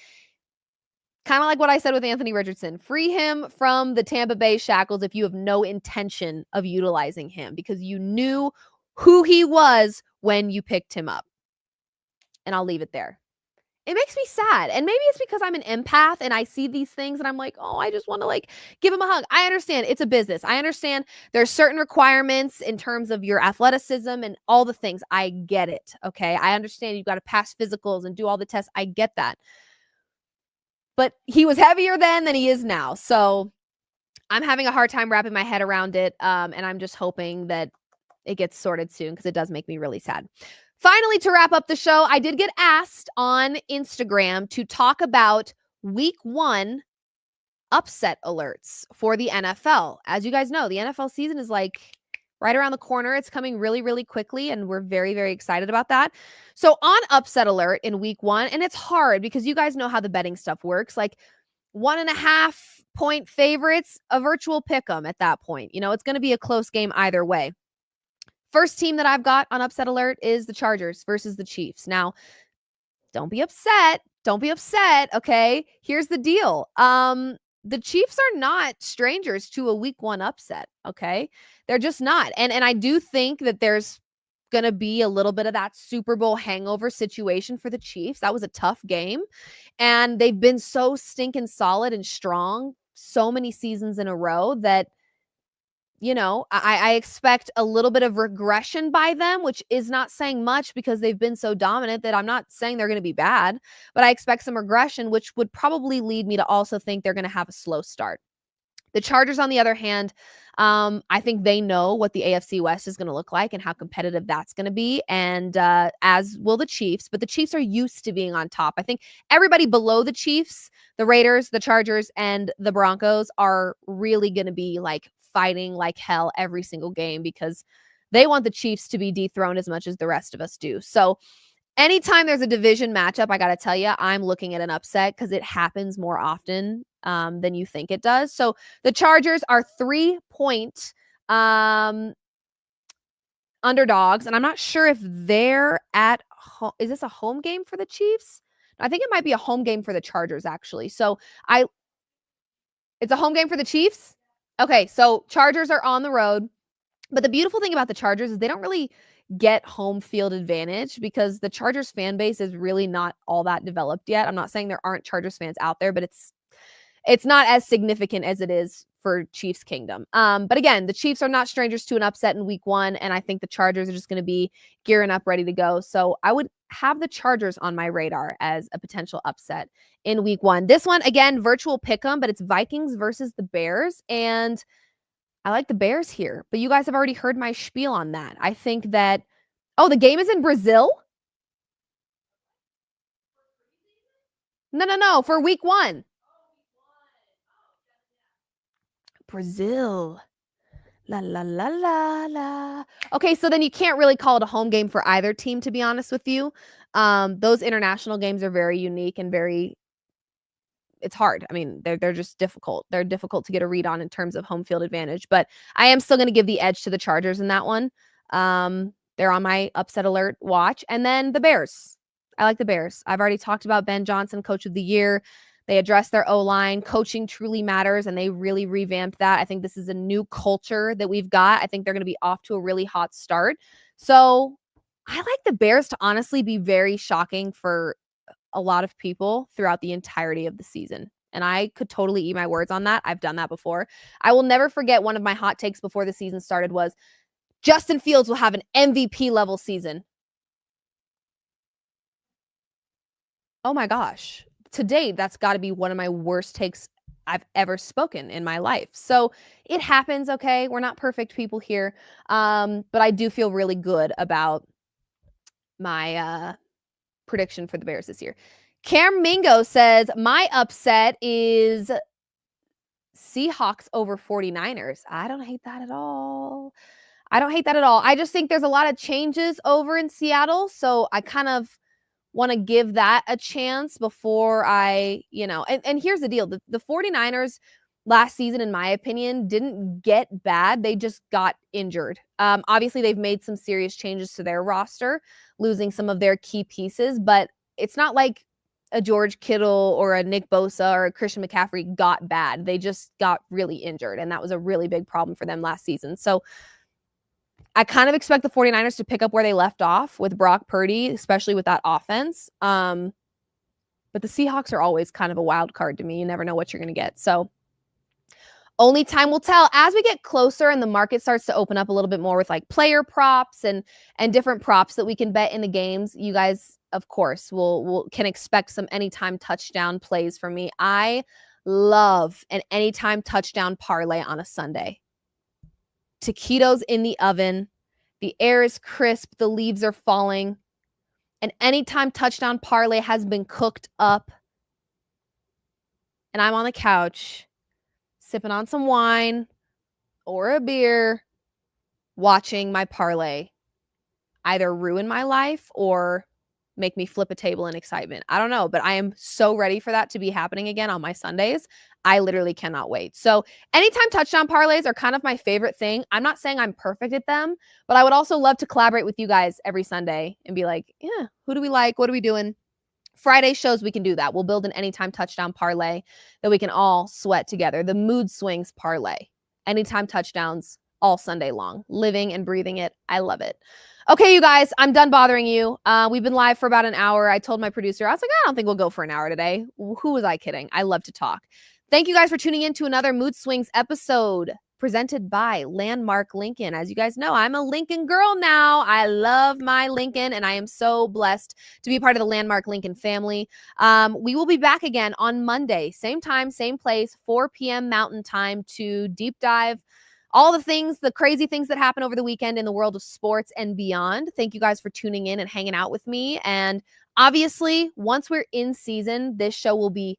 kind of like what I said with Anthony Richardson. Free him from the Tampa Bay shackles if you have no intention of utilizing him, because you knew who he was when you picked him up. And I'll leave it there. It makes me sad. And maybe it's because I'm an empath and I see these things and I'm like, oh, I just want to like give him a hug. I understand it's a business. I understand there's certain requirements in terms of your athleticism and all the things. I get it. Okay. I understand you've got to pass physicals and do all the tests. I get that. But he was heavier then than he is now. So I'm having a hard time wrapping my head around it. And I'm just hoping that it gets sorted soon because it does make me really sad. Finally, to wrap up the show, I did get asked on Instagram to talk about week 1 upset alerts for the NFL. As you guys know, the NFL season is like right around the corner. It's coming really, really quickly, and we're very, very excited about that. So on upset alert in week 1, and it's hard because you guys know how the betting stuff works, like 1.5 point favorites, a virtual pick 'em at that point. You know, it's going to be a close game either way. First team that I've got on upset alert is the Chargers versus the Chiefs. Now, don't be upset. Don't be upset, okay? Here's the deal. The Chiefs are not strangers to a week 1 upset, okay? They're just not. And I do think that there's going to be a little bit of that Super Bowl hangover situation for the Chiefs. That was a tough game. And they've been so stinking solid and strong so many seasons in a row that I expect a little bit of regression by them, which is not saying much because they've been so dominant that I'm not saying they're going to be bad, but I expect some regression, which would probably lead me to also think they're going to have a slow start. The Chargers, on the other hand, I think they know what the AFC West is going to look like and how competitive that's going to be, and as will the Chiefs. But the Chiefs are used to being on top. I think everybody below the Chiefs, the Raiders, the Chargers, and the Broncos are really going to be like fighting like hell every single game because they want the Chiefs to be dethroned as much as the rest of us do. So anytime there's a division matchup, I got to tell you, I'm looking at an upset because it happens more often than you think it does. So the Chargers are 3-point underdogs, and I'm not sure if they're at home. Is this a home game for the Chiefs? I think it might be a home game for the Chargers, actually. So it's a home game for the Chiefs? Okay, so Chargers are on the road. But the beautiful thing about the Chargers is they don't really get home field advantage because the Chargers fan base is really not all that developed yet. I'm not saying there aren't Chargers fans out there, but it's not as significant as it is for Chiefs Kingdom. But again, the Chiefs are not strangers to an upset in week 1, and I think the Chargers are just going to be gearing up, ready to go. So I would have the Chargers on my radar as a potential upset in week 1. This one, again, virtual pick'em, but it's Vikings versus the Bears, and I like the Bears here. But you guys have already heard my spiel on that. I think that, the game is in Brazil? No, for week 1. Brazil. La, la, la, la, la. Okay, so then you can't really call it a home game for either team, to be honest with you. Those international games are very unique and it's hard. I mean, they're just difficult. They're difficult to get a read on in terms of home field advantage, but I am still going to give the edge to the Chargers in that one. They're on my upset alert watch. And then the Bears. I like the Bears. I've already talked about Ben Johnson, coach of the year. They addressed their O-line. Coaching truly matters, and they really revamped that. I think this is a new culture that we've got. I think they're going to be off to a really hot start. So I like the Bears to honestly be very shocking for a lot of people throughout the entirety of the season. And I could totally eat my words on that. I've done that before. I will never forget one of my hot takes before the season started was Justin Fields will have an MVP level season. Oh my gosh. To date, that's got to be one of my worst takes I've ever spoken in my life. So it happens, okay? We're not perfect people here. But I do feel really good about my prediction for the Bears this year. Cam Mingo says, my upset is Seahawks over 49ers. I don't hate that at all. I just think there's a lot of changes over in Seattle. So I kind of want to give that a chance before and here's the deal. The 49ers last season, in my opinion, didn't get bad. They just got injured. Obviously, they've made some serious changes to their roster, losing some of their key pieces, but it's not like a George Kittle or a Nick Bosa or a Christian McCaffrey got bad. They just got really injured, and that was a really big problem for them last season. So I kind of expect the 49ers to pick up where they left off with Brock Purdy, especially with that offense. But the Seahawks are always kind of a wild card to me. You never know what you're going to get. So only time will tell. As we get closer and the market starts to open up a little bit more with like player props and different props that we can bet in the games, you guys, of course, can expect some anytime touchdown plays from me. I love an anytime touchdown parlay on a Sunday. Taquitos in the oven. The air is crisp. The leaves are falling. An anytime touchdown parlay has been cooked up. And I'm on the couch sipping on some wine or a beer, watching my parlay either ruin my life or make me flip a table in excitement. I don't know, but I am so ready for that to be happening again on my Sundays. I literally cannot wait. So anytime touchdown parlays are kind of my favorite thing. I'm not saying I'm perfect at them, but I would also love to collaborate with you guys every Sunday and be like, yeah, who do we like? What are we doing? Friday shows, we can do that. We'll build an anytime touchdown parlay that we can all sweat together. The MoodSwings parlay. Anytime touchdowns all Sunday long. Living and breathing it. I love it. Okay, you guys, I'm done bothering you. We've been live for about an hour. I told my producer, I was like, I don't think we'll go for an hour today. Who was I kidding? I love to talk. Thank you guys for tuning in to another MoodSwings episode. presented by Landmark Lincoln. As you guys know, I'm a Lincoln girl now. I love my Lincoln, and I am so blessed to be a part of the Landmark Lincoln family. We will be back again on Monday, same time, same place, 4 p.m. Mountain Time, to deep dive all the things, the crazy things that happen over the weekend in the world of sports and beyond. Thank you guys for tuning in and hanging out with me. And obviously, once we're in season, this show will be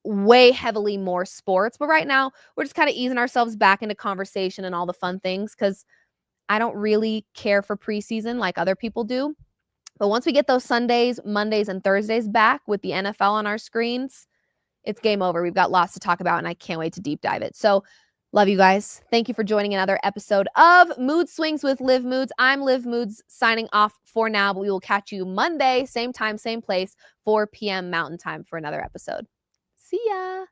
way heavily more sports. But right now, we're just kind of easing ourselves back into conversation and all the fun things, because I don't really care for preseason like other people do. But once we get those Sundays, Mondays, and Thursdays back with the NFL on our screens, it's game over. We've got lots to talk about, and I can't wait to deep dive it. So love you guys. Thank you for joining another episode of Mood Swings with Liv Moods. I'm Liv Moods signing off for now, but we will catch you Monday, same time, same place, 4 p.m. Mountain Time for another episode. See ya.